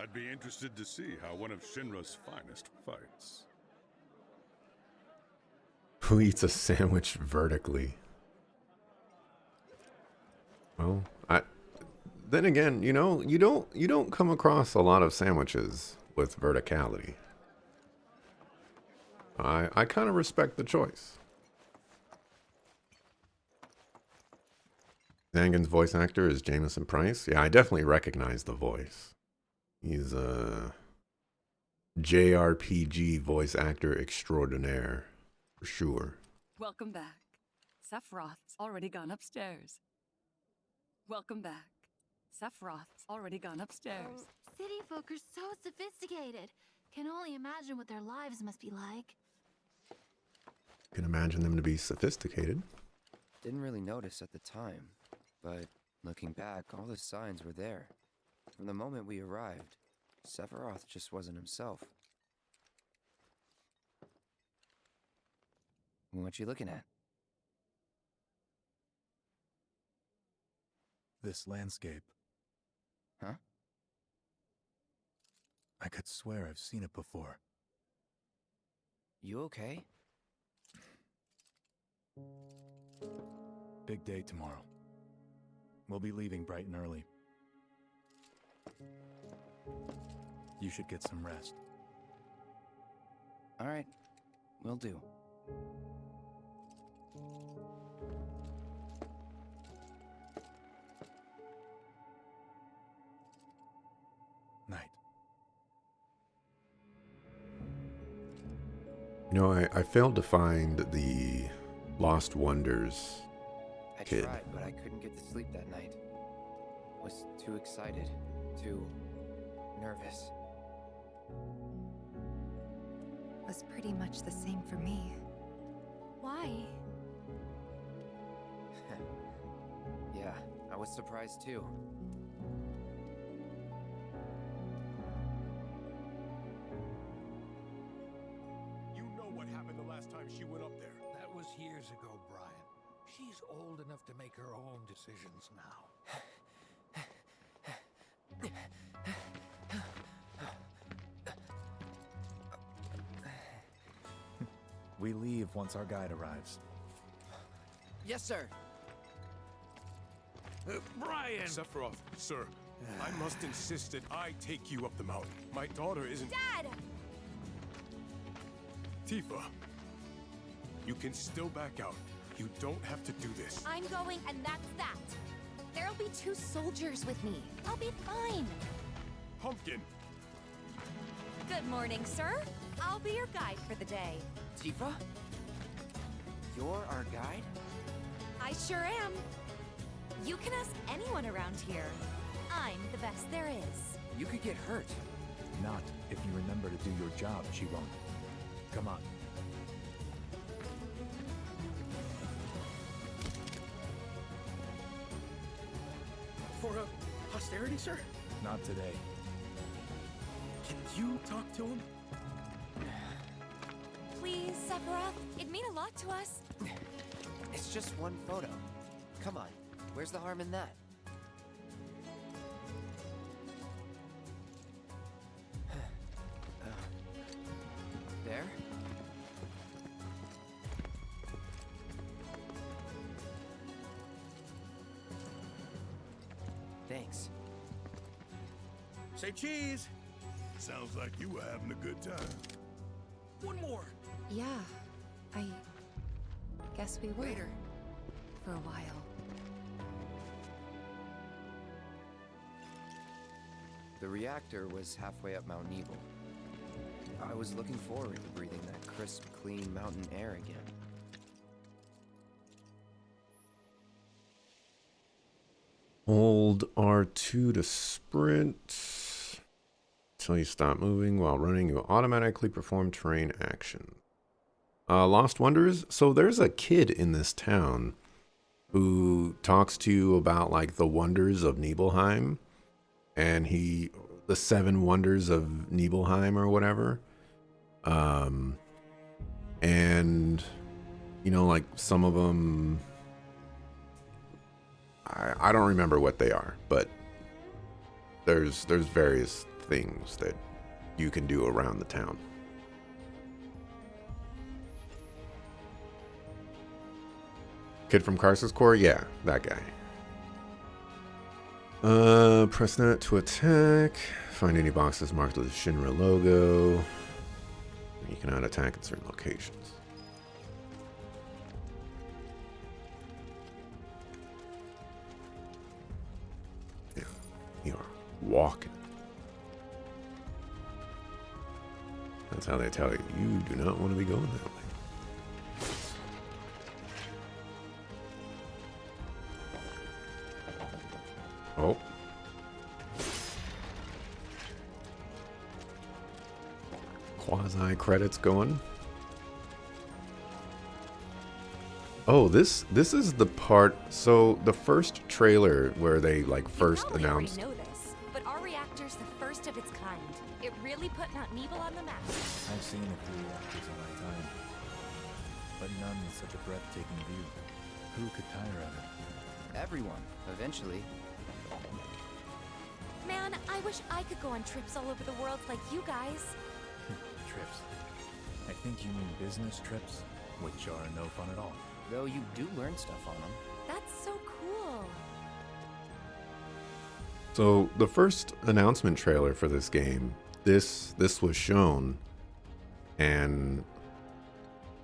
I'd be interested to see how one of Shinra's finest fights. Who eats a sandwich vertically? Well, then again, you know, you don't come across a lot of sandwiches with verticality. I kind of respect the choice. Zangan's voice actor is Jameson Price. Yeah, I definitely recognize the voice. He's a JRPG voice actor extraordinaire, for sure. Welcome back. Sephiroth's already gone upstairs. Welcome back. Sephiroth's already gone upstairs. City folk are so sophisticated. Can only imagine what their lives must be like. Can imagine them to be sophisticated. Didn't really notice at the time, but looking back, all the signs were there. From the moment we arrived, Sephiroth just wasn't himself. What you looking at? This landscape. Huh? I could swear I've seen it before. You okay? Big day tomorrow. We'll be leaving bright and early. You should get some rest. All right, will do. Night. You know, I failed to find the Lost Wonders I kid. tried, but I couldn't get to sleep that night. Was too excited, too nervous. Was pretty much the same for me. Why? Yeah, I was surprised too. You know what happened the last time she went up there. That was years ago, Brian. She's old enough to make her own decisions now. We leave once our guide arrives. Yes, sir. Brian! Sephiroth, sir, I must insist that I take you up the mountain. My daughter isn't... Dad! Tifa, you can still back out. You don't have to do this. I'm going, and that's that. There'll be 2 soldiers with me. I'll be fine. Pumpkin! Good morning, sir. I'll be your guide for the day. Tifa? You're our guide? I sure am. You can ask anyone around here. I'm the best there is. You could get hurt. Not if you remember to do your job, she won't. Come on. For a posterity, sir? Not today. Can you talk to him? Please, Sephiroth. It'd mean a lot to us. It's just one photo. Come on, where's the harm in that? There? Thanks. Say cheese! Sounds like you were having a good time. One more! Yeah, I guess we were. Waiter. For a while. The reactor was halfway up Mount Nebel. I was looking forward to breathing that crisp, clean mountain air again. Hold R2 to sprint. Until you stop moving while running, you automatically perform terrain action. Lost Wonders. So there's a kid in this town who talks to you about like the wonders of Nibelheim, and the 7 wonders of Nibelheim or whatever. And you know, like some of them, I don't remember what they are, but there's various things that you can do around the town. Kid from Crisis Core? Yeah, that guy. Press that to attack. Find any boxes marked with the Shinra logo. You cannot attack in certain locations. Yeah, you are walking. That's how they tell you, you do not want to be going that way. Oh. Quasi credits going. Oh, this is the part. So the first trailer where they like first announced. You know this, but our reactor's the first of its kind. It really put Mount Nebel on the map. I've seen a few reactors in my time, but none with such a breathtaking view. Who could tire of it? Everyone, eventually. Man, I wish I could go on trips all over the world like you guys. Trips. I think you mean business trips, which are no fun at all. Though you do learn stuff on them. That's so cool. So the first announcement trailer for this game, this was shown, and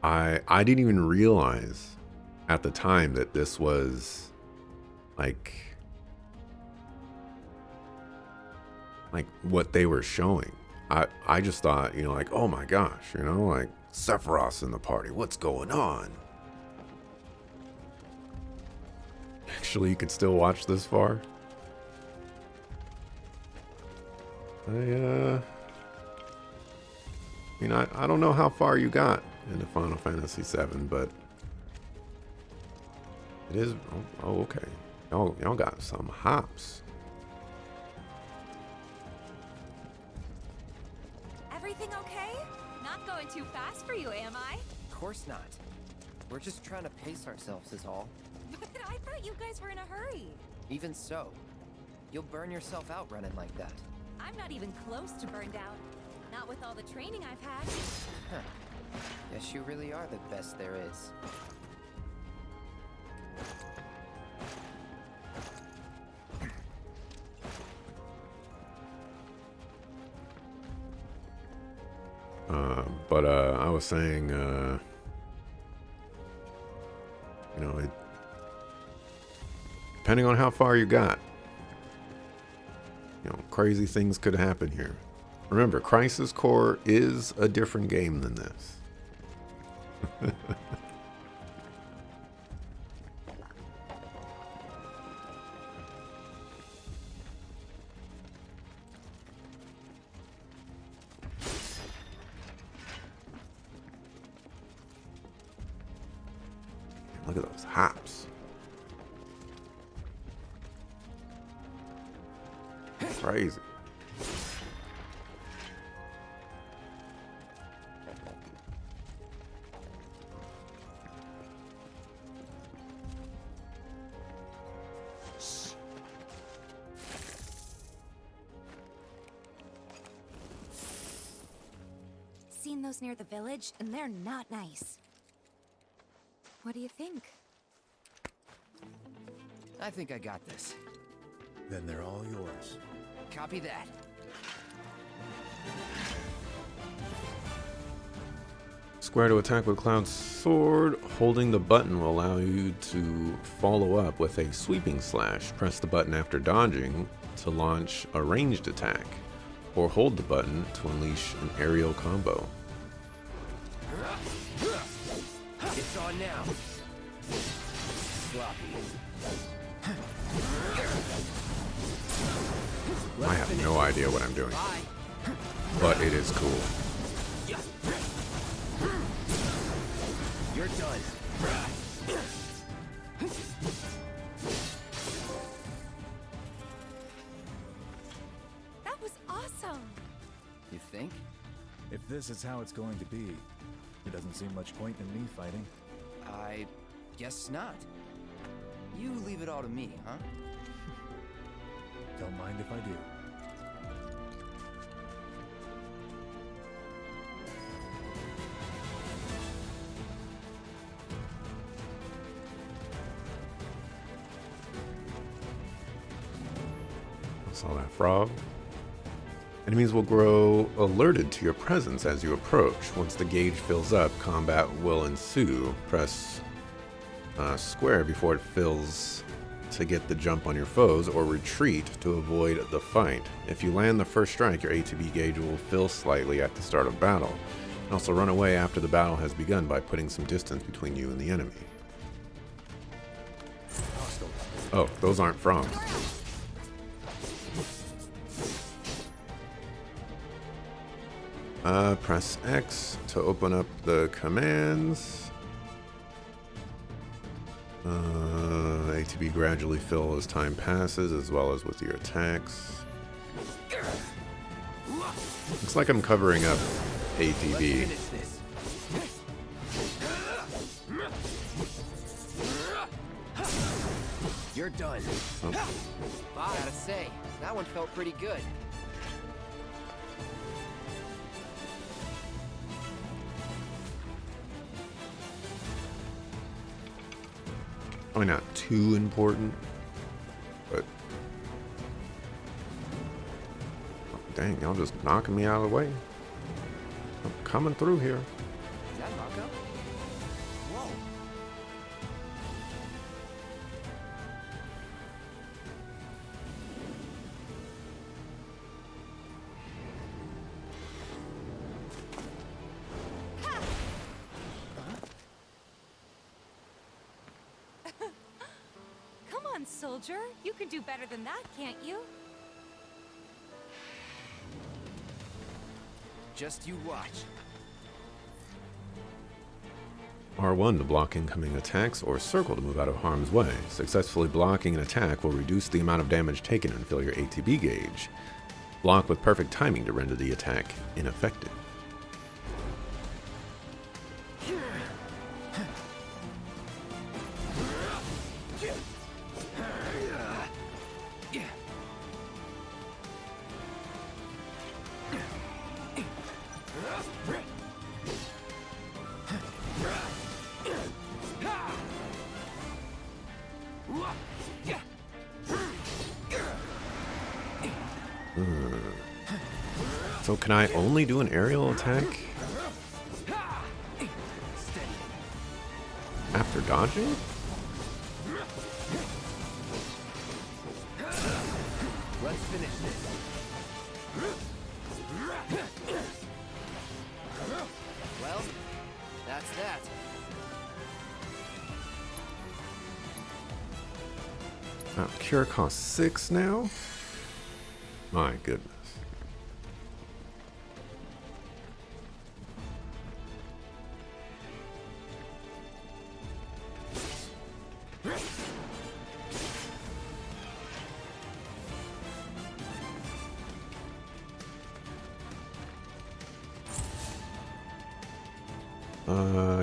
I didn't even realize at the time that this was like what they were showing. I just thought, you know, like, oh my gosh, you know, like Sephiroth's in the party. What's going on? Actually, you can still watch this far. I mean, I don't know how far you got into Final Fantasy VII, but it is. Oh, okay. Y'all got some hops. Everything okay? Not going too fast for you, am I? Of course not. We're just trying to pace ourselves is all. But I thought you guys were in a hurry. Even so, you'll burn yourself out running like that. I'm not even close to burned out. Not with all the training I've had. Huh. Guess you really are the best there is. But I was saying, you know, depending on how far you got, you know, crazy things could happen here. Remember, Crisis Core is a different game than this. Look at those hops. Crazy. Seen those near the village, and they're not nice. What do you think? I think I got this. Then they're all yours. Copy that. Square to attack with Cloud's sword. Holding the button will allow you to follow up with a sweeping slash. Press the button after dodging to launch a ranged attack, or hold the button to unleash an aerial combo. It's on now. Sloppy. I have no idea what I'm doing, but it is cool. You're done. That was awesome. You think? If this is how it's going to be, there doesn't seem much point in me fighting. I guess not. You leave it all to me, huh? Don't mind if I do. Saw that frog. Enemies will grow alerted to your presence as you approach. Once the gauge fills up, combat will ensue. Press square before it fills to get the jump on your foes, or retreat to avoid the fight. If you land the first strike, your ATB gauge will fill slightly at the start of battle. You can also run away after the battle has begun by putting some distance between you and the enemy. Oh, those aren't frogs. Press X to open up the commands. ATB gradually fill as time passes, as well as with your attacks. Looks like I'm covering up ATB. You're done. Oh. Gotta say, that one felt pretty good. Probably not too important, but oh, dang, y'all just knocking me out of the way. I'm coming through here. Is that Mako? Whoa. Come on, soldier. You can do better than that, can't you? Just you watch. R1 to block incoming attacks, or circle to move out of harm's way. Successfully blocking an attack will reduce the amount of damage taken and fill your ATB gauge. Block with perfect timing to render the attack ineffective. So can I only do an aerial attack after dodging? Let's finish this. Well, that's that. Cure costs 6 now? My goodness.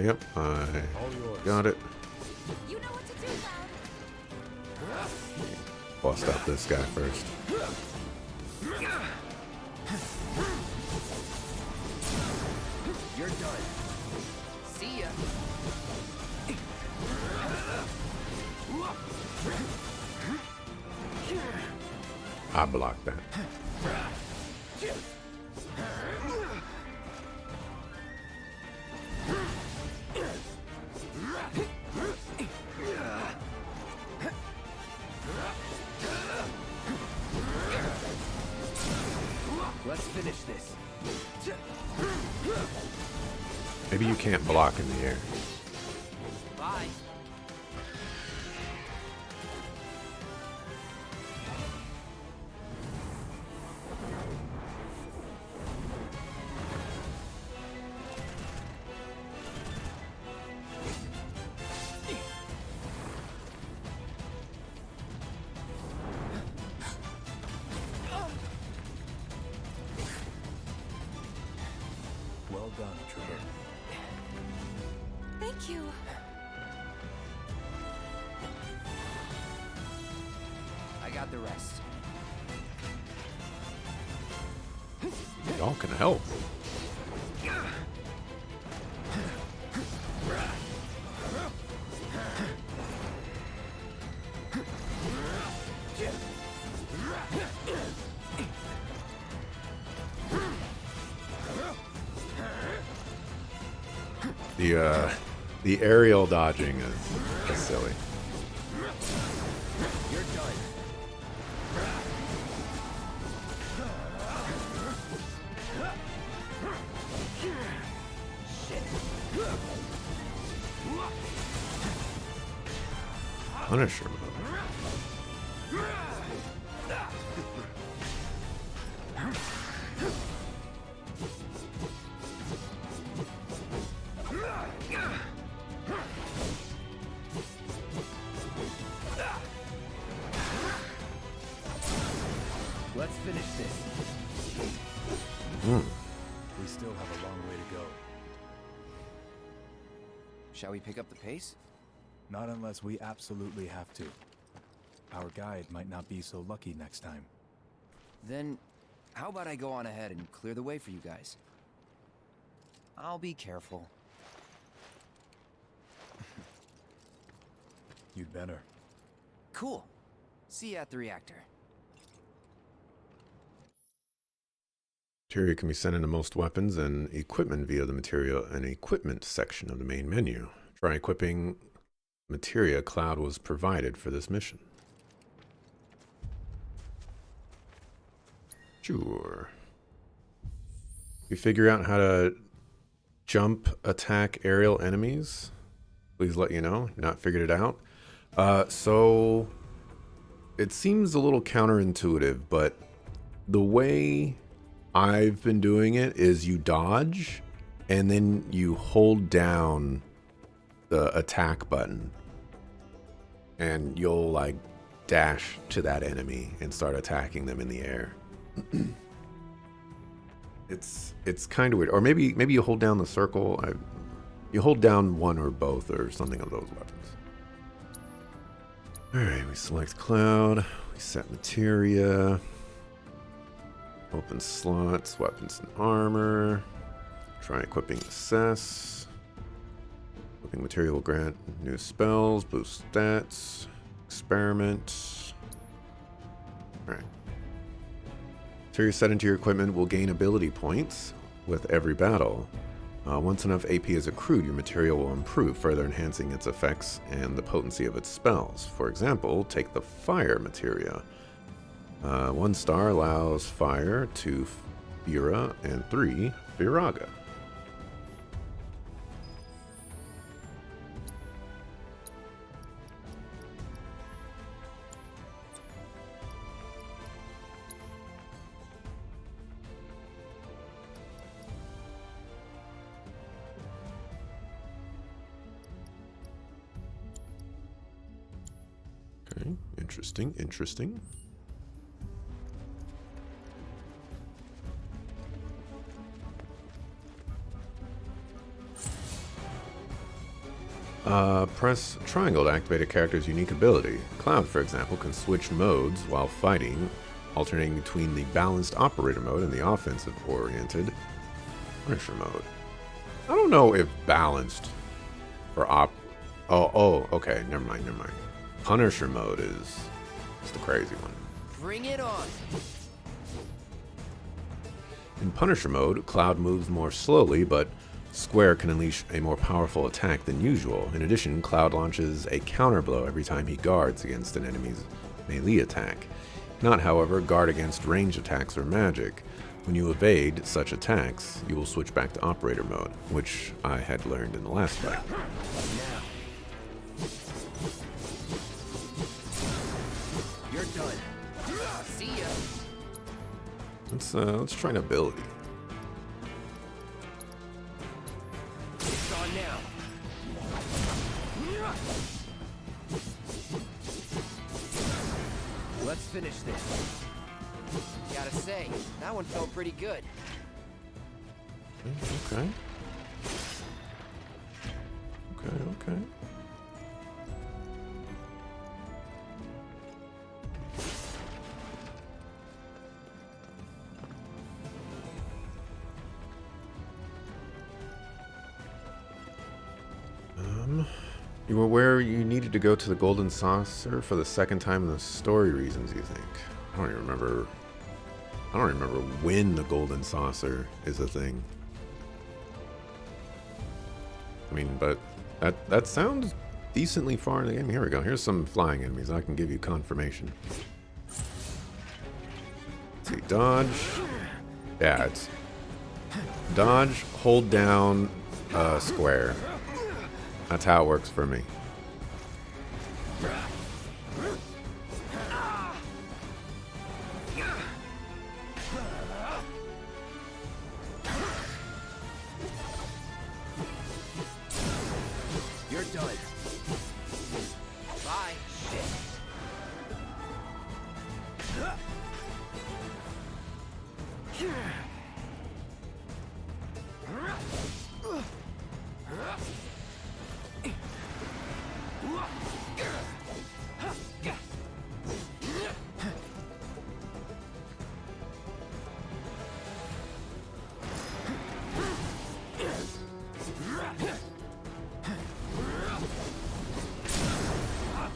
Yep, I got it. You know what to do, Cloud. Bust out this guy first. You're done. See ya. I blocked that. Let's finish this. Maybe you can't block in the air. Bye. Well done, Trevor. Thank you. I got the rest. Y'all can help. The aerial dodging is silly. You're done. Punisher mode. Let's finish this. Hmm. We still have a long way to go. Shall we pick up the pace? Not unless we absolutely have to. Our guide might not be so lucky next time. Then, how about I go on ahead and clear the way for you guys? I'll be careful. You'd better. Cool. See you at the reactor. Materia can be sent into most weapons and equipment via the material and equipment section of the main menu. Try equipping materia. Cloud was provided for this mission. Sure. You figure out how to jump attack aerial enemies? Please let you know. Not figured it out. So it seems a little counterintuitive, but the way I've been doing it is you dodge and then you hold down the attack button and you'll like dash to that enemy and start attacking them in the air. It's kind of weird. Or maybe you hold down the circle. You hold down one or both or something of those weapons. Alright, we select Cloud. We set materia. Open slots, weapons and armor. Try equipping assess. Equipping material will grant new spells, boost stats, experiment. Alright. Materia set into your equipment will gain ability points with every battle. Once enough AP is accrued, your material will improve, further enhancing its effects and the potency of its spells. For example, take the fire materia. 1 star allows fire, 2 Fira, and 3 Viraga. Okay, interesting. Press triangle to activate a character's unique ability. Cloud, for example, can switch modes while fighting, alternating between the balanced operator mode and the offensive-oriented Punisher mode. I don't know if balanced for Oh, okay, never mind. Punisher mode is the crazy one. Bring it on! In Punisher mode, Cloud moves more slowly, but Square can unleash a more powerful attack than usual. In addition, Cloud launches a counter blow every time he guards against an enemy's melee attack. Not, however, guard against range attacks or magic. When you evade such attacks, you will switch back to operator mode, which I had learned in the last fight. Now. You're done. See ya. Let's try an ability. It's on now. Let's finish this. Gotta say, that one felt pretty good. Okay. You were where you needed to go to the Golden Saucer for the second time in the story reasons, you think? I don't even remember when the Golden Saucer is a thing. I mean, but that sounds decently far in the game. Here we go. Here's some flying enemies. I can give you confirmation. Let's see, dodge. Yeah, it's dodge, hold down, square. That's how it works for me. You're done. Bye.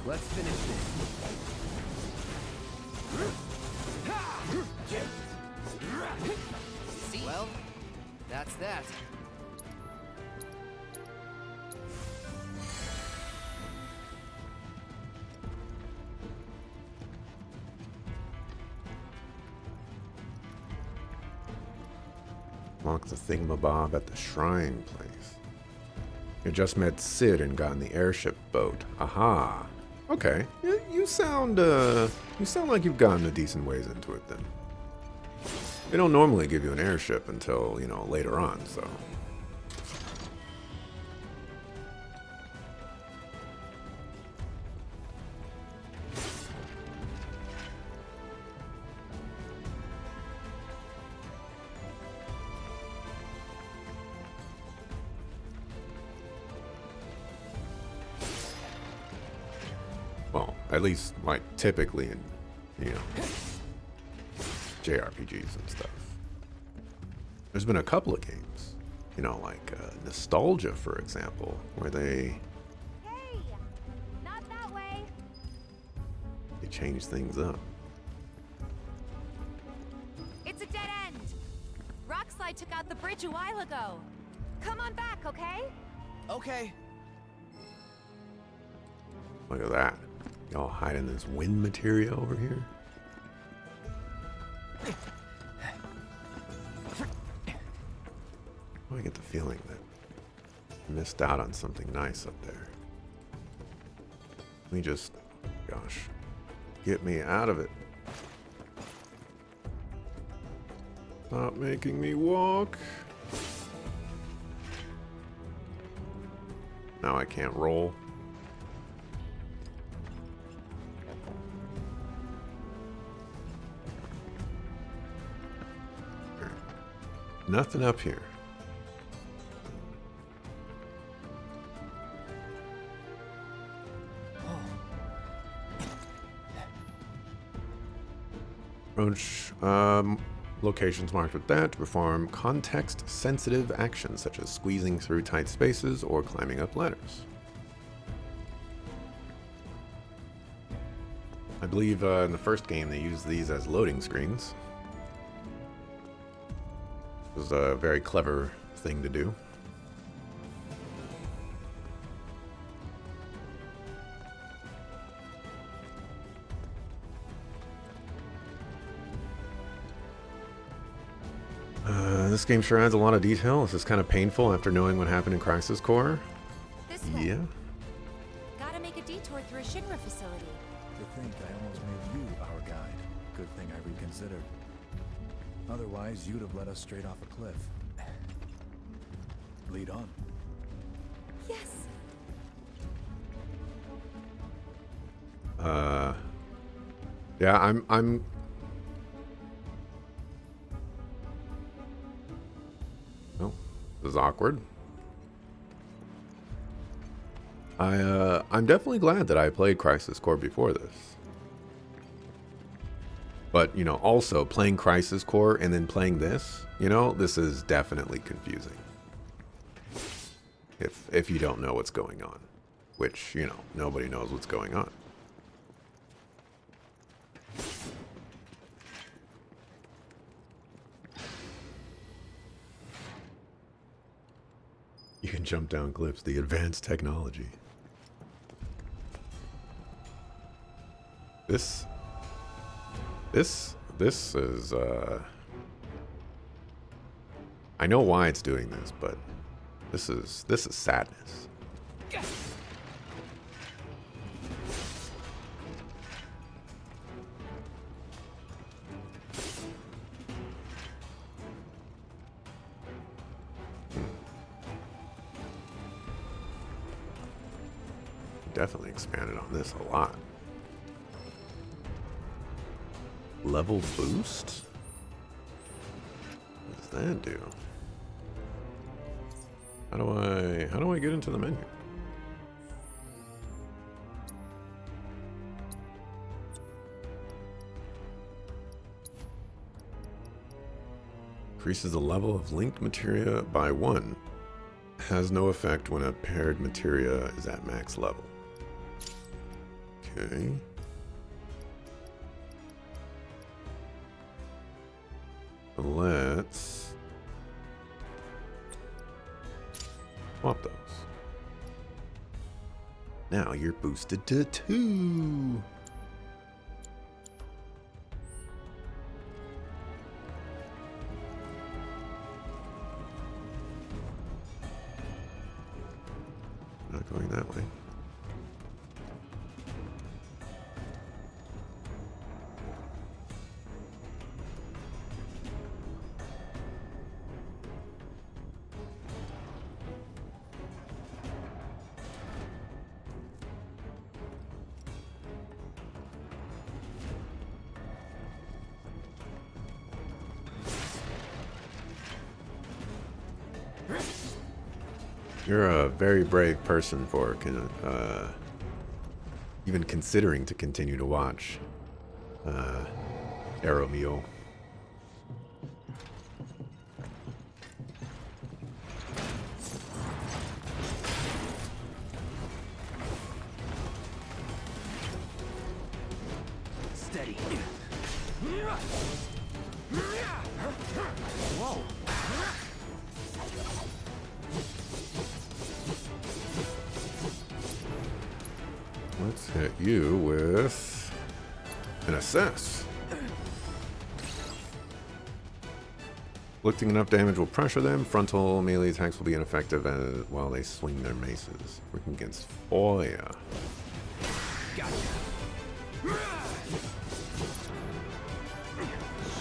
Let's finish this. See? Well, that's that. Lock the thingamabob at the shrine place. You just met Sid and got in the airship boat. Aha. Okay. You sound like you've gotten a decent ways into it then. They don't normally give you an airship until, you know, later on, so. Well, at least, like, typically in, you know, JRPGs and stuff. There's been a couple of games, you know, like Nostalgia, for example, where they Hey! Not that way! change things up. It's a dead end! Rockslide took out the bridge a while ago. Come on back, okay? Okay. Look at that. Y'all hiding this wind materia over here? I get the feeling that I missed out on something nice up there. Let me just, gosh, get me out of it. Stop making me walk. Now I can't roll. Nothing up here. Approach locations marked with that to perform context-sensitive actions such as squeezing through tight spaces or climbing up ladders. I believe in the first game they used these as loading screens. It was a very clever thing to do. This game sure adds a lot of detail. This is kind of painful after knowing what happened in Crisis Core. This way. Yeah. Gotta make a detour through a Shinra facility. To think I almost made you our guide. Good thing I reconsidered. Otherwise, you'd have led us straight off a cliff. Lead on. Yes. Yeah, I'm Oh, this is awkward. I'm definitely glad that I played Crisis Core before this. But, you know, also playing Crisis Core and then playing this, you know, this is definitely confusing. If you don't know what's going on. Which, you know, nobody knows what's going on. You can jump down cliffs. The advanced technology. This is, I know why it's doing this, but this is sadness. Definitely expanded on this a lot. Level boost? What does that do? How do I get into the menu? Increases the level of linked materia by 1. Has no effect when a paired materia is at max level. Okay. Let's swap those. Now you're boosted to 2. Not going that way. You're a very brave person for even considering to continue to watch Arrow Meal. Steady. Whoa. Let's hit you with an assess. Inflicting enough damage will pressure them. Frontal melee attacks will be ineffective while they swing their maces. Working against Foya. Gotcha.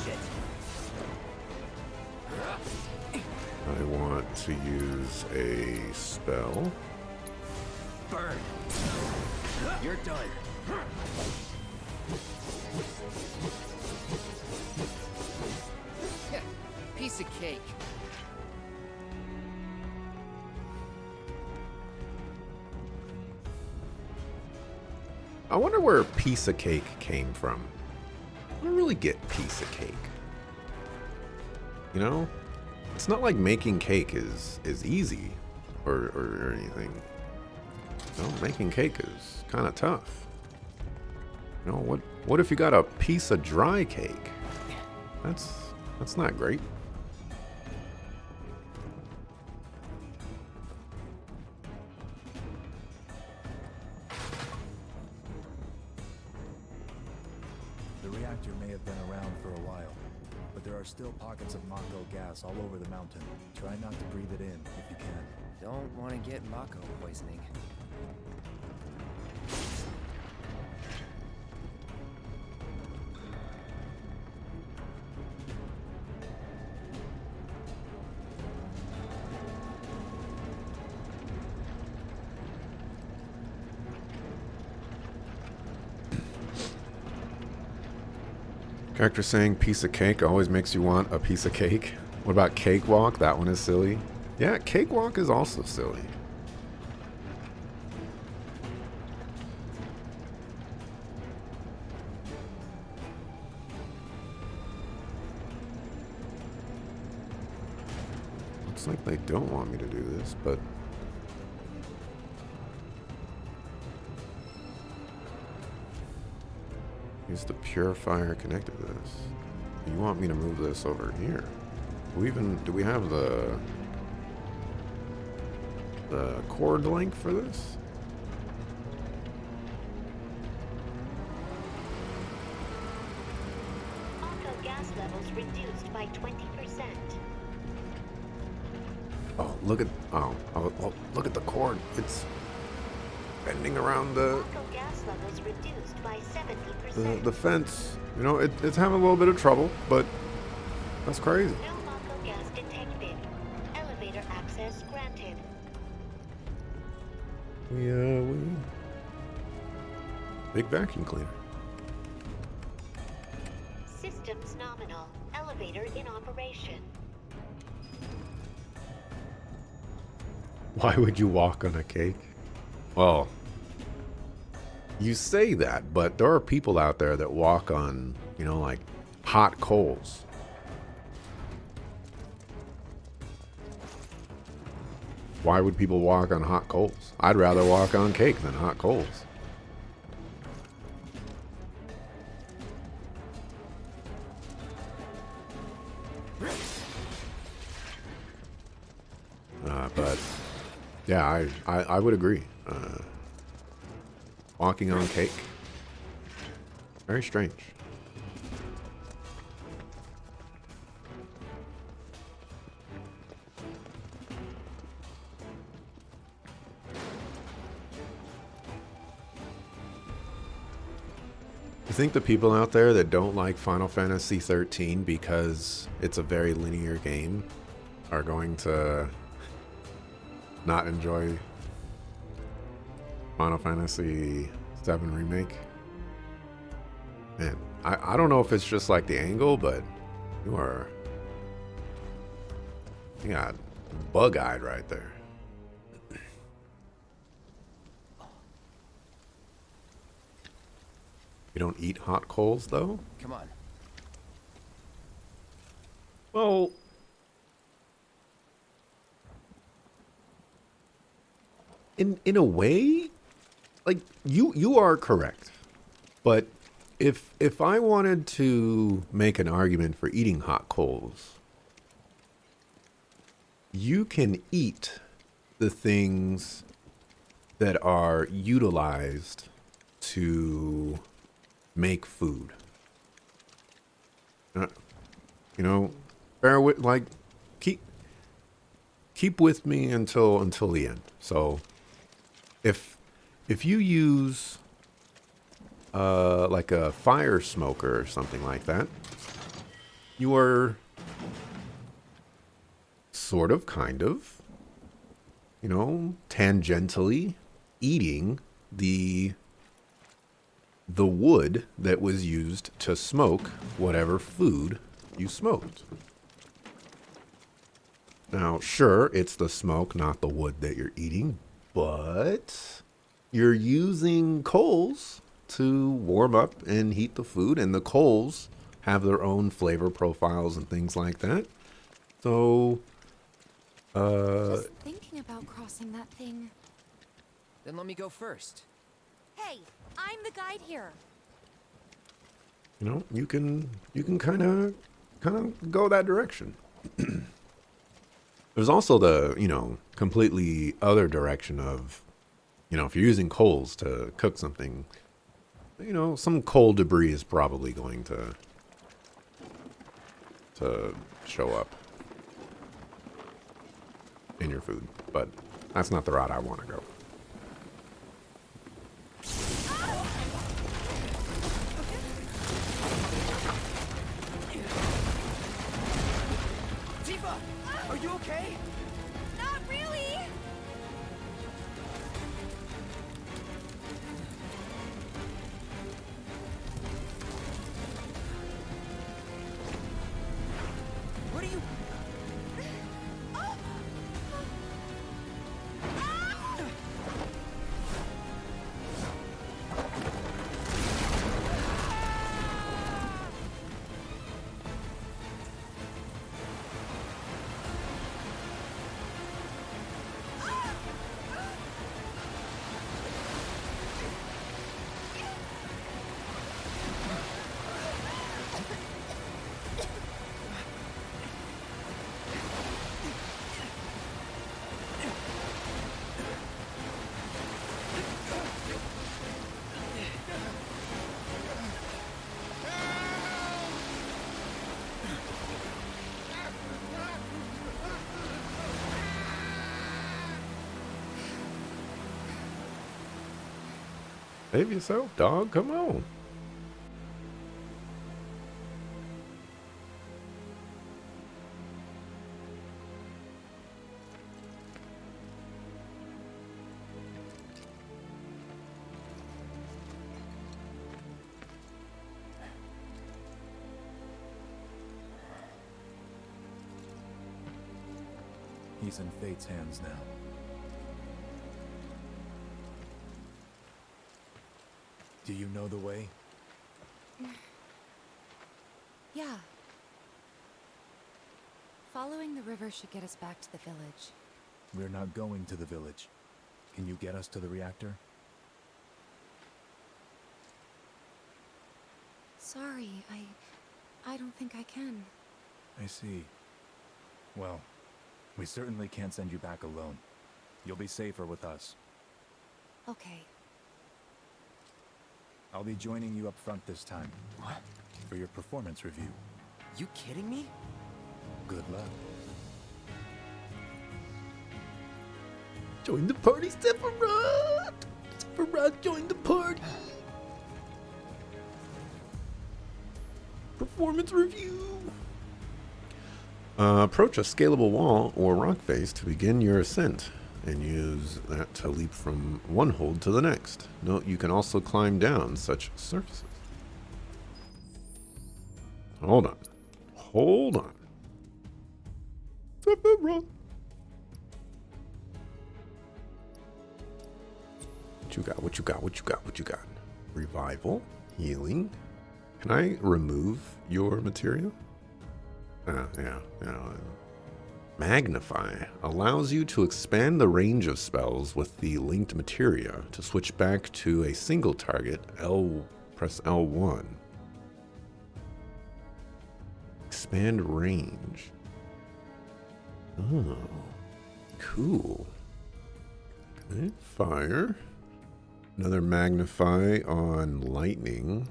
Shit. I want to use a spell. Burn. You're done. Piece of cake. I wonder where piece of cake came from. I don't really get piece of cake. You know? It's not like making cake is easy or anything. You know, making cake is kind of tough. You know, what if you got a piece of dry cake? That's not great. The reactor may have been around for a while, but there are still pockets of Mako gas all over the mountain. Try not to breathe it in if you can. Don't want to get Mako poisoning. Character saying piece of cake always makes you want a piece of cake. What about cakewalk? That one is silly. Yeah, cakewalk is also silly. Looks like they don't want me to do this, but use the purifier connected to this. You want me to move this over here? Do we have the... the cord length for this? Auto gas levels reduced by 20%. Oh, look at look at the cord. It's bending around the Auto gas levels reduced by 70%. the fence. You know, it's having a little bit of trouble, but that's crazy. No Mako gas detected. Elevator access granted. We big vacuum cleaner. Systems nominal. Elevator in operation. Why would you walk on a cake? Well, you say that, but there are people out there that walk on, you know, like hot coals. Why would people walk on hot coals? I'd rather walk on cake than hot coals. But yeah, I would agree. Walking on cake, very strange. I think the people out there that don't like Final Fantasy 13 because it's a very linear game are going to not enjoy Final Fantasy 7 Remake. Man, I don't know if it's just like the angle, but you got bug-eyed right there. You don't eat hot coals, though? Come on. Well, in a way, like you are correct. But if I wanted to make an argument for eating hot coals, you can eat the things that are utilized to make food. You know, bear with, like, keep with me until the end. So if you use like a fire smoker or something like that, you are sort of, kind of, you know, tangentially eating the wood that was used to smoke whatever food you smoked. Now, sure, it's the smoke, not the wood that you're eating, but you're using coals to warm up and heat the food, and the coals have their own flavor profiles and things like that. So, Just thinking about crossing that thing. Then let me go first. Hey, I'm the guide here. you know, you can kind of go that direction. There's also the, you know, completely other direction of, you know, if you're using coals to cook something, you know, some coal debris is probably going to show up in your food, but that's not the route I want to go. Tifa, are you okay? Not really. What are you? Save yourself, dog. Come on. He's in Fate's hands now. Do you know the way? Yeah. Following the river should get us back to the village. We're not going to the village. Can you get us to the reactor? Sorry, I don't think I can. I see. Well, we certainly can't send you back alone. You'll be safer with us. Okay. I'll be joining you up front this time. What? For your performance review. You kidding me? Good luck. Join the party, Sephiroth! Sephiroth, join the party! Performance review! Approach a scalable wall or rock face to begin your ascent, and use that to leap from one hold to the next. Note you can also climb down such surfaces. Hold on. Hold on. Sephiroth! What you got? What you got? What you got? What you got? Revival, healing. Can I remove your material? Yeah. Magnify allows you to expand the range of spells with the linked materia. To switch back to a single target, press L1. Expand range. Oh, cool. Okay, fire. Another magnify on lightning.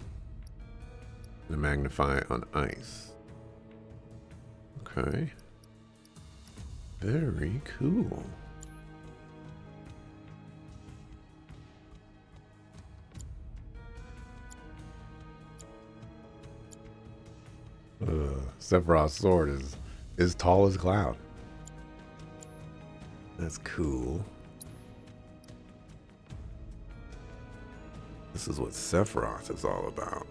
And a magnify on ice. Okay. Very cool. Sephiroth's sword is tall as cloud. That's cool. This is what Sephiroth is all about.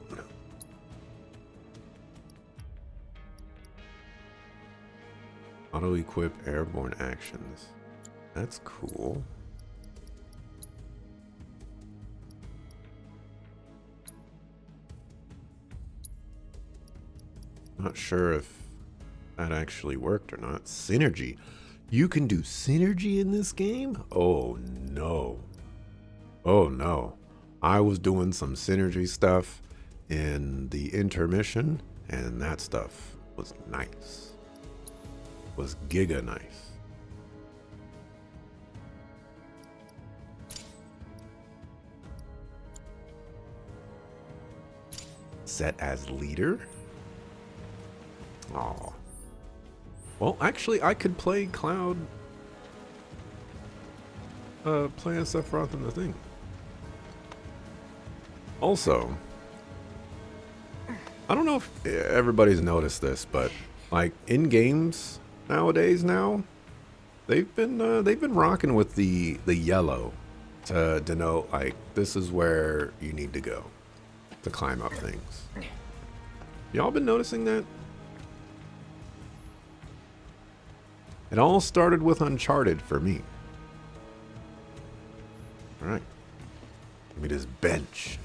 Auto-equip airborne actions. That's cool. Not sure if that actually worked or not. Synergy. You can do synergy in this game? Oh no. Oh no. I was doing some synergy stuff in the intermission, and that stuff was nice. Was giga nice. Set as leader? Oh. Well, actually, I could play Cloud. Play as Sephiroth in the thing. Also, I don't know if everybody's noticed this, but like in games nowadays, they've been rocking with the yellow to denote like this is where you need to go to climb up things. Y'all been noticing that? It all started with Uncharted for me. All right, give me this bench.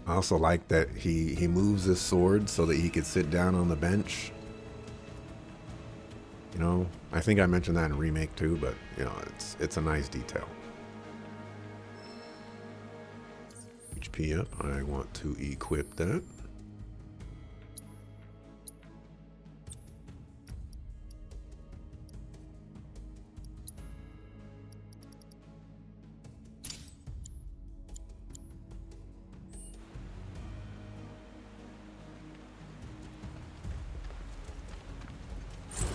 I also like that he moves his sword so that he could sit down on the bench. You know, I think I mentioned that in Remake too, but you know, it's a nice detail. HP up. I want to equip that.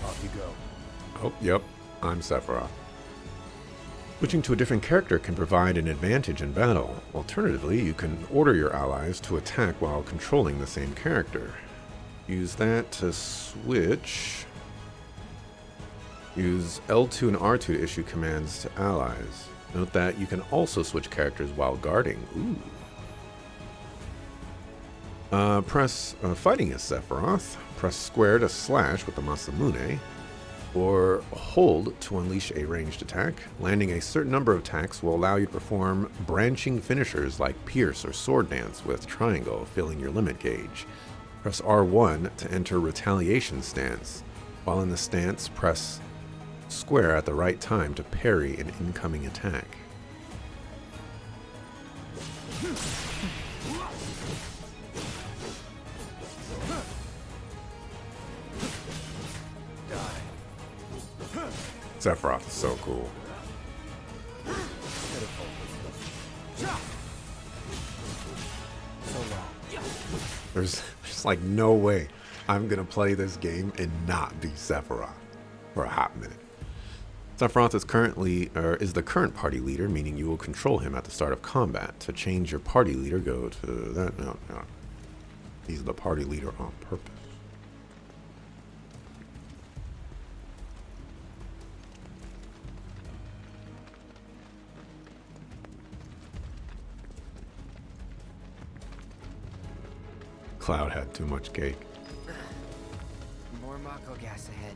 Off you go. Oh, yep. I'm Sephiroth. Switching to a different character can provide an advantage in battle. Alternatively, you can order your allies to attack while controlling the same character. Use that to switch. Use L2 and R2 to issue commands to allies. Note that you can also switch characters while guarding. Ooh. Fighting as Sephiroth. Press square to slash with the Masamune, or hold to unleash a ranged attack. Landing a certain number of attacks will allow you to perform branching finishers like Pierce or Sword Dance with triangle, filling your limit gauge. Press R1 to enter Retaliation stance. While in the stance, press square at the right time to parry an incoming attack. Sephiroth is so cool. There's like no way I'm gonna play this game and not be Sephiroth for a hot minute. Sephiroth is the current party leader, meaning you will control him at the start of combat. To change your party leader, go to that. No. He's the party leader on purpose. Cloud had too much cake. More Mako gas ahead.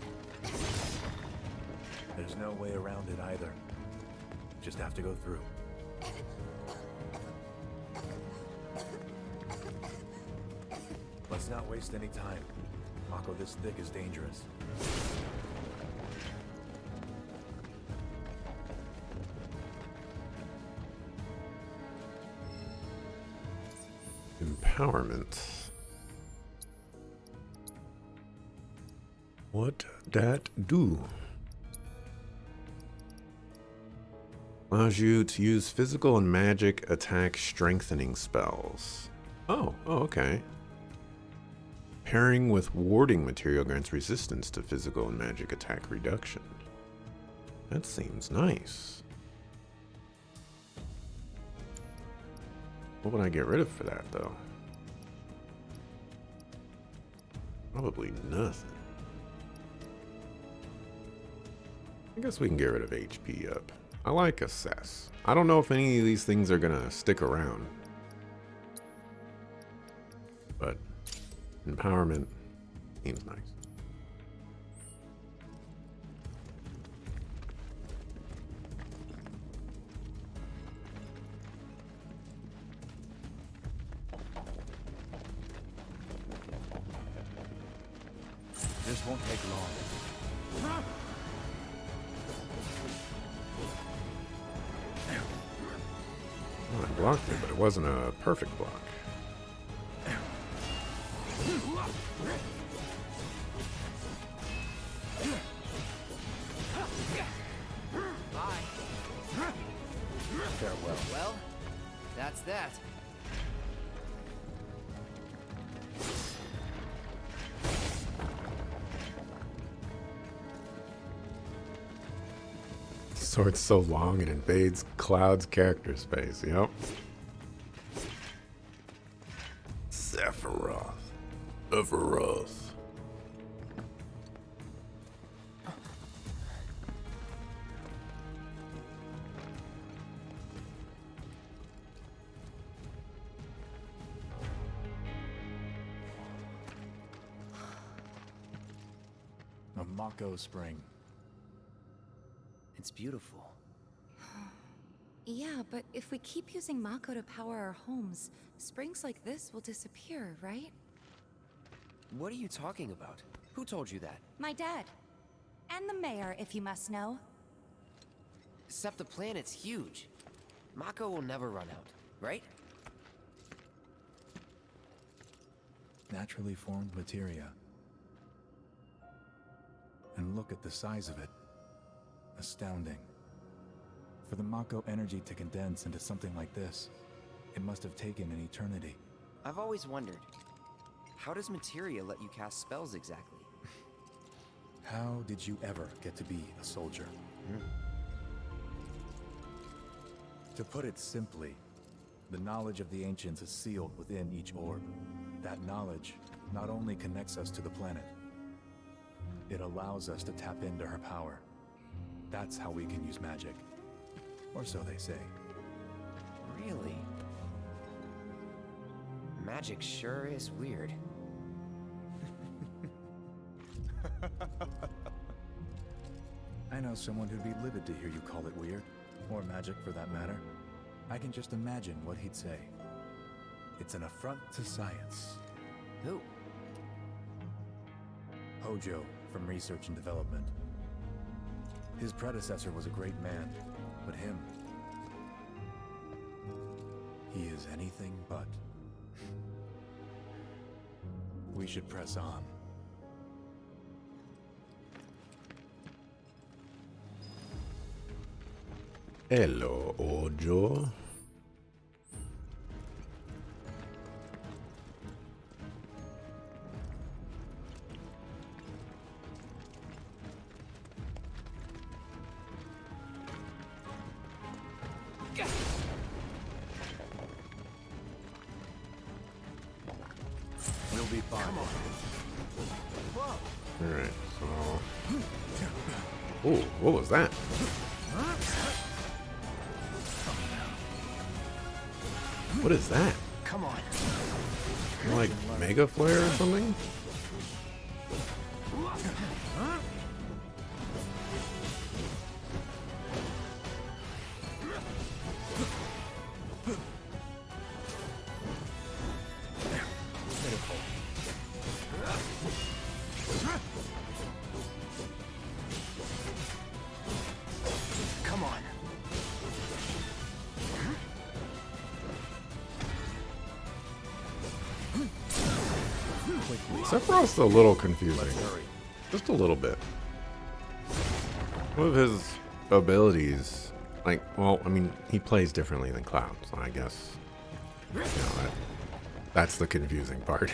There's no way around it either. Just have to go through. Let's not waste any time. Mako this thick is dangerous. Empowerment. What that do? Allows you to use physical and magic attack strengthening spells. Oh, okay. Pairing with warding material grants resistance to physical and magic attack reduction. That seems nice. What would I get rid of for that, though? Probably nothing. I guess we can get rid of HP up. I like assess. I don't know if any of these things are gonna stick around. But empowerment seems nice. This won't take long. Well, I blocked it, but it wasn't a perfect block. Bye. Farewell. Well, that's that. Sword's so long it invades Cloud's character space, yep. Sephiroth. A Mako spring. It's beautiful. Yeah, but if we keep using Mako to power our homes, springs like this will disappear, right? What are you talking about? Who told you that? My dad. And the mayor, if you must know. Except the planet's huge. Mako will never run out, right? Naturally formed materia. And look at the size of it. Astounding. For the Mako energy to condense into something like this, it must have taken an eternity. I've always wondered, how does materia let you cast spells exactly? How did you ever get to be a soldier? To put it simply, the knowledge of the ancients is sealed within each orb. That knowledge not only connects us to the planet, it allows us to tap into her power. That's how we can use magic. Or so they say. Really? Magic sure is weird. I know someone who'd be livid to hear you call it weird, or magic for that matter. I can just imagine what he'd say. It's an affront to science. Who? Hojo, from Research and Development. His predecessor was a great man, but him... he is anything but. We should press on. Hello, Hojo. We'll be fine. Come on. Alright, so... Ooh, what was that? What is that? Come on. Like Mega Flare or something? Come on. Sephiroth's a little confusing. Just a little bit. One of his abilities, like, well, I mean, he plays differently than Cloud, so I guess, you know, that's the confusing part.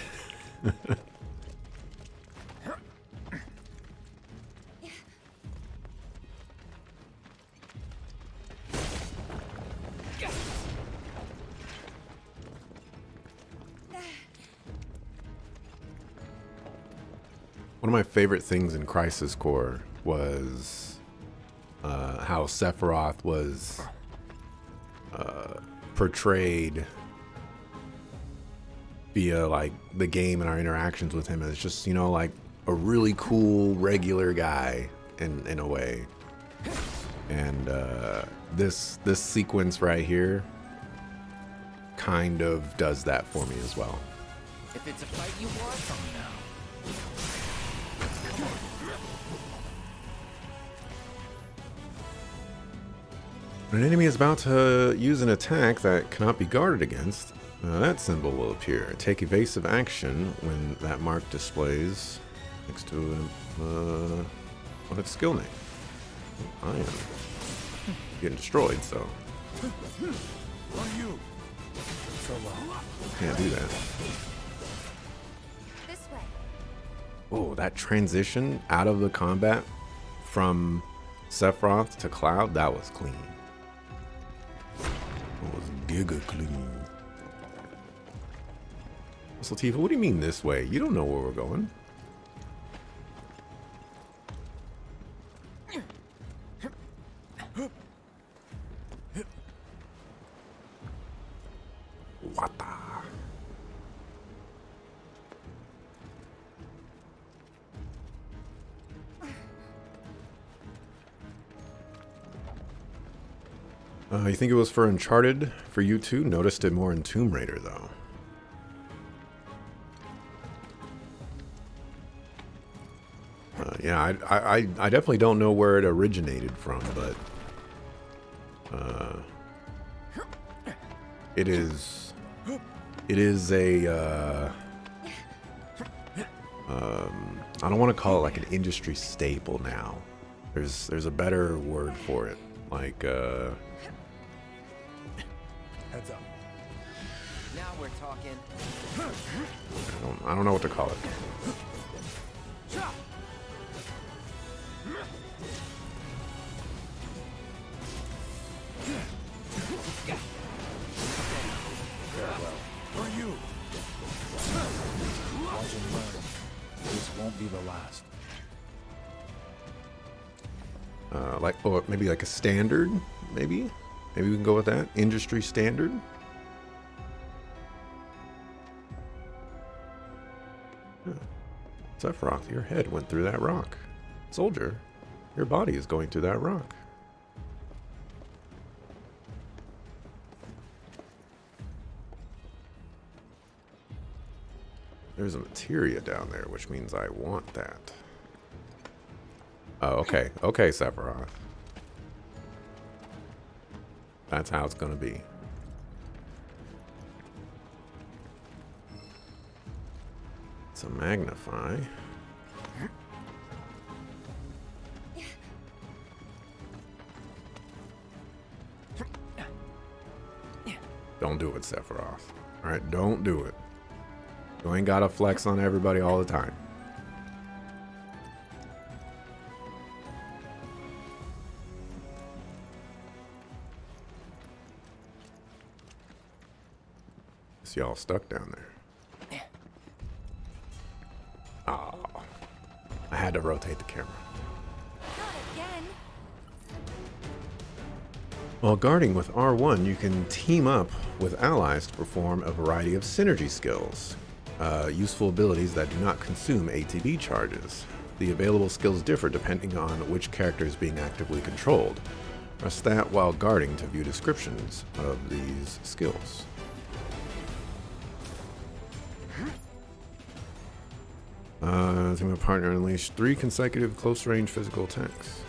One of my favorite things in Crisis Core was how Sephiroth was portrayed via like the game and our interactions with him as just, you know, like a really cool regular guy in a way. And this sequence right here kind of does that for me as well. If it's a fight you want, come now. When an enemy is about to use an attack that cannot be guarded against, that symbol will appear. Take evasive action when that mark displays next to what its skill name. I am getting destroyed, so can't do that. This way. Oh, that transition out of the combat from Sephiroth to Cloud, that was clean. It was giga clean. So Tifa, what do you mean this way? You don't know where we're going. What the? You think it was for Uncharted for you too? Noticed it more in Tomb Raider though. Yeah, I definitely don't know where it originated from, but it is a I don't want to call it like an industry staple now. There's a better word for it, like Heads up. Now we're talking. I don't know what to call it. be the last. Like, or maybe like a standard, maybe? Maybe we can go with that. Industry standard. Huh. Sephiroth, your head went through that rock. Soldier, your body is going through that rock. There's a materia down there, which means I want that. Oh, okay. Okay, Sephiroth. That's how it's gonna be. It's a magnify. Don't do it, Sephiroth. Alright, don't do it. You ain't gotta flex on everybody all the time. See y'all stuck down there. Oh, I had to rotate the camera. Not again. While guarding with R1, you can team up with allies to perform a variety of synergy skills. Useful abilities that do not consume ATB charges. The available skills differ depending on which character is being actively controlled. Press that while guarding to view descriptions of these skills. Team of partner unleash 3 consecutive close-range physical attacks.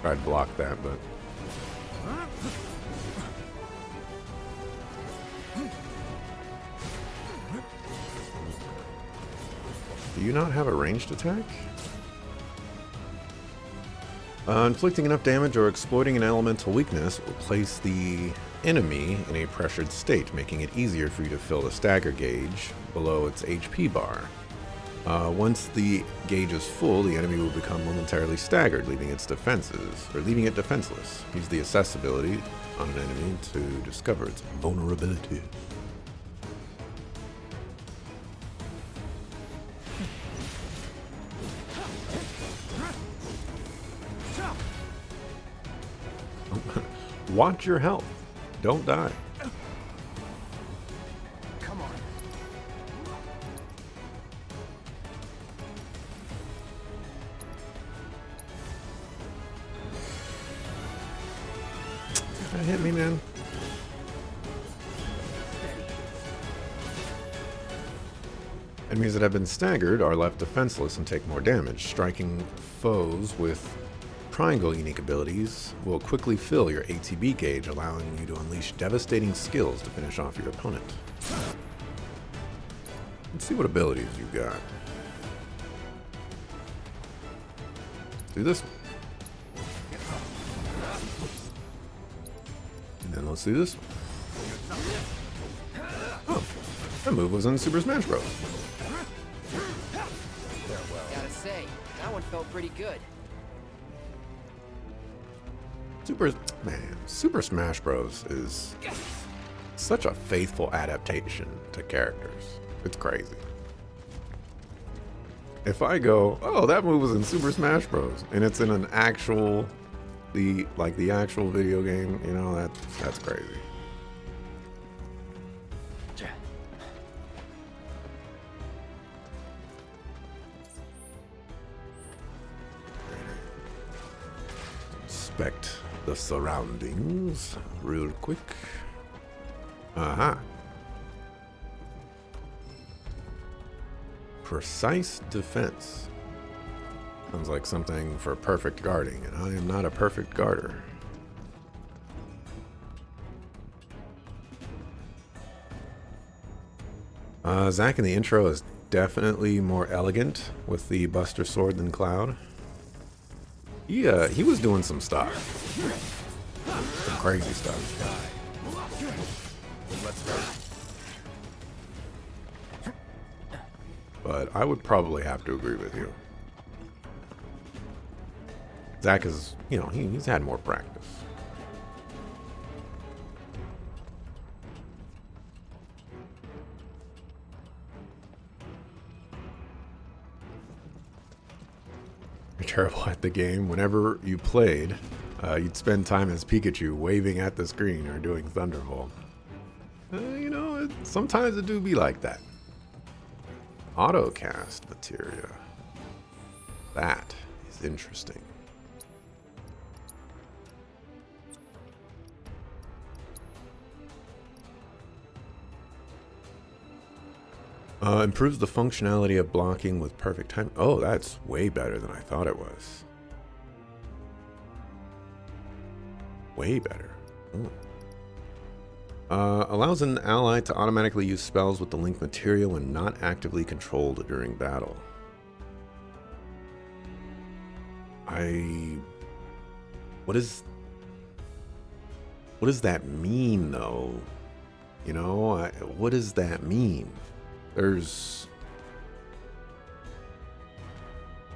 I'd block that, but do you not have a ranged attack? Inflicting enough damage or exploiting an elemental weakness will place the enemy in a pressured state, making it easier for you to fill the stagger gauge below its HP bar. Once the gauge is full, the enemy will become momentarily staggered, leaving it defenseless. Use the assess ability on an enemy to discover its vulnerability. Watch your health. Don't die. Come on. That hit me, man. Enemies that have been staggered are left defenseless and take more damage. Striking foes with triangle unique abilities will quickly fill your ATB gauge, allowing you to unleash devastating skills to finish off your opponent. Let's see what abilities you got. Let's do this one. And then let's do this one. Oh, that move was in Super Smash Bros. Gotta say, that one felt pretty good. Super Smash Bros. Is such a faithful adaptation to characters. It's crazy. If I go, oh, that move was in Super Smash Bros. And it's in an actual, the actual video game, you know, that's crazy. Inspect the surroundings real quick. Aha. Precise defense. Sounds like something for perfect guarding, and I am not a perfect guarder. Zack in the intro is definitely more elegant with the Buster Sword than Cloud. He was doing some stuff. Some crazy stuff. but I would probably have to agree with you. Zach is, you know, he's had more practice. You're terrible at the game. Whenever you played, you'd spend time as Pikachu waving at the screen or doing Thunderbolt. You know, sometimes it do be like that. Autocast materia. That is interesting. Improves the functionality of blocking with perfect time. Oh, that's way better than I thought it was. Way better. Ooh. Allows an ally to automatically use spells with the link material when not actively controlled during battle. What does that mean, though? You know, what does that mean? There's...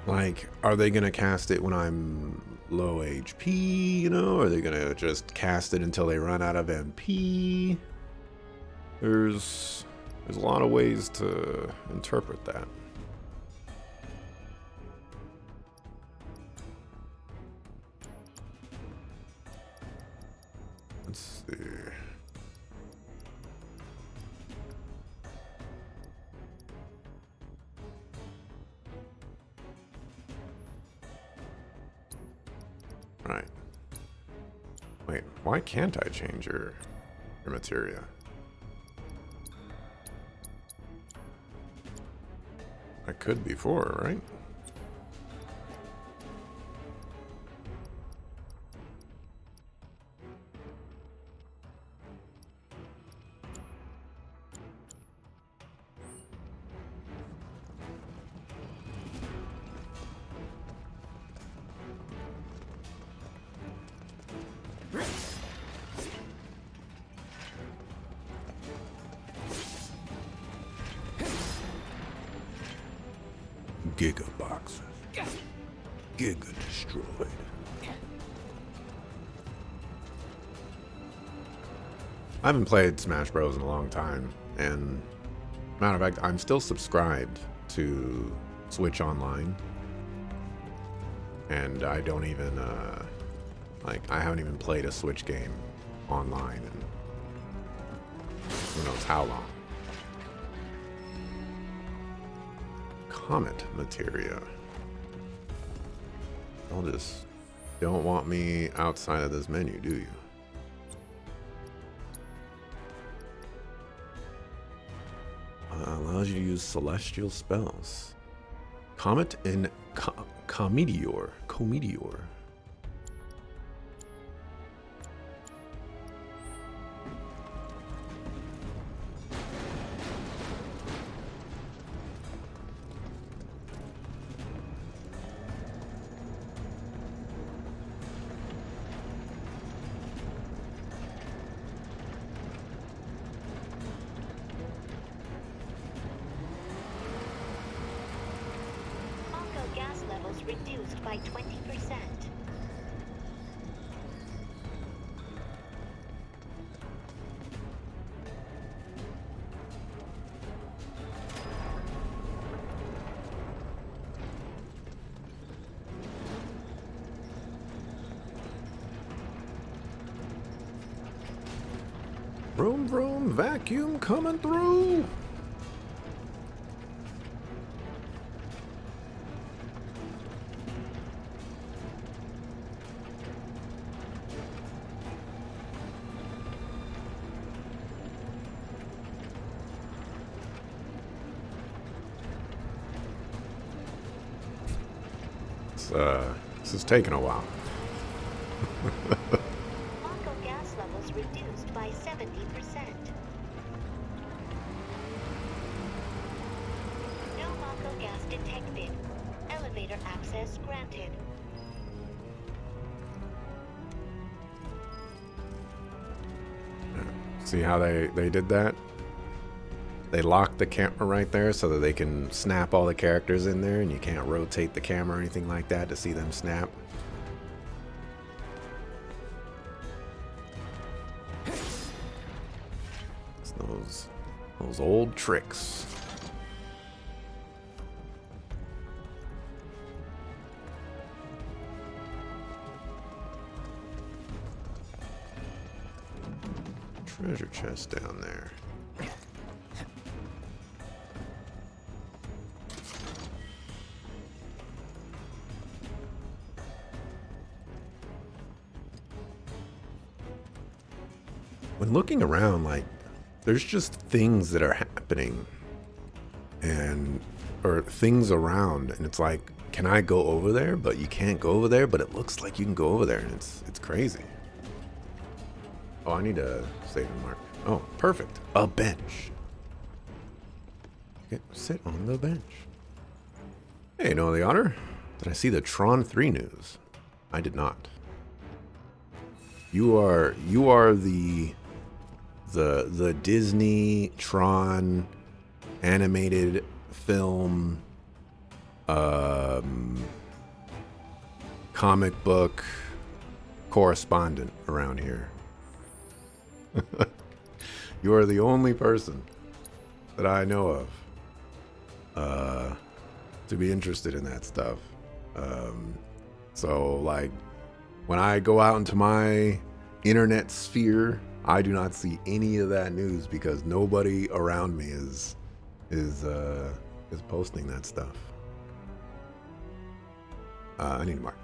Like, are they going to cast it when I'm low HP, you know? Are they going to just cast it until they run out of MP? There's a lot of ways to interpret that. Let's see. Right. Wait, why can't I change your materia? I could before, right? Giga boxes. Giga destroyed. I haven't played Smash Bros in a long time, and matter of fact, I'm still subscribed to Switch Online, and I don't even I haven't even played a Switch game online in who knows how long. Comet materia. Y'all just don't want me outside of this menu, do you? Allows you to use celestial spells. Comet and Cometeor. Gas levels reduced by 20%. Vroom vroom, vacuum coming through. This is taking a while. Mako gas levels reduced by 70%. No Mako gas detected. Elevator access granted. See how they did that? They lock the camera right there so that they can snap all the characters in there, and you can't rotate the camera or anything like that to see them snap. It's those old tricks. Treasure chest down there. When looking around, like, there's just things that are happening or things around, and it's like, can I go over there? But you can't go over there, but it looks like you can go over there, and it's crazy. Oh, I need to save and mark. Oh, perfect. A bench. Okay, sit on the bench. Hey, no the honor. Did I see the Tron 3 news? I did not. You are the Disney Tron animated film comic book correspondent around here. You are the only person that I know of to be interested in that stuff. So like when I go out into my internet sphere, I do not see any of that news because nobody around me is posting that stuff. I need to mark.